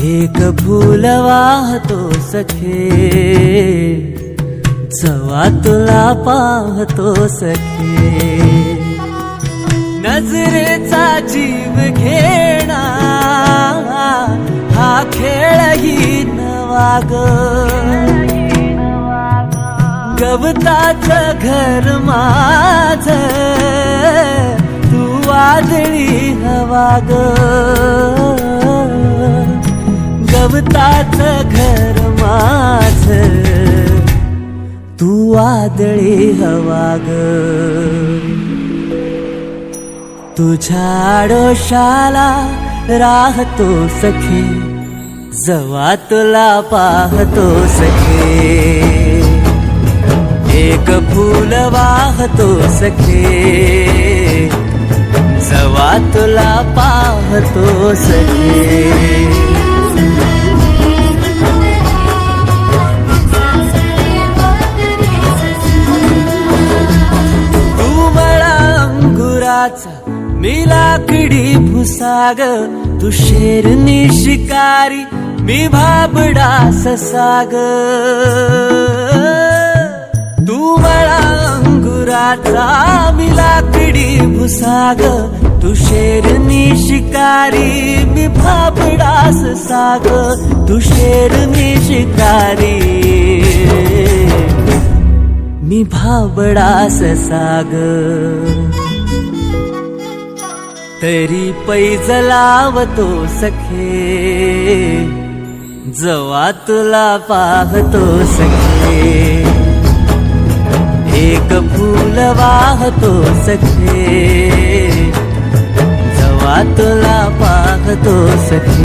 एक फूल वाहतो सखे, जवा तुला पाहतो सखे. नजरेचा जीव घेणा हा खेळही नवा ग. गवताचं घर माझं तू वादळी हवा ग. गवताचं घर माझं तू वादळी हवा ग. तुझ्या आडोशाला राहतो सखे, जवा तुला पाहतो सखे. एक फूल वाहतो सखे, जवा तुला पाहतो सखे. तू मला अंगुराचा मी लाकडी भुसाग, तू शेरनी शिकारी मी भाबडा ससाग. तू मला अंगुराचा मी लाकडी भुसाग, तू शेरनी शिकारी मी भाबडा ससाग. तू शेरनी शिकारी मी भाबडा ससाग. तरी पैज लावतो सखे, जवा तुला पाहतो सखे. एक फूल वाहतो सखे, जवा तुला पाहतो सखे.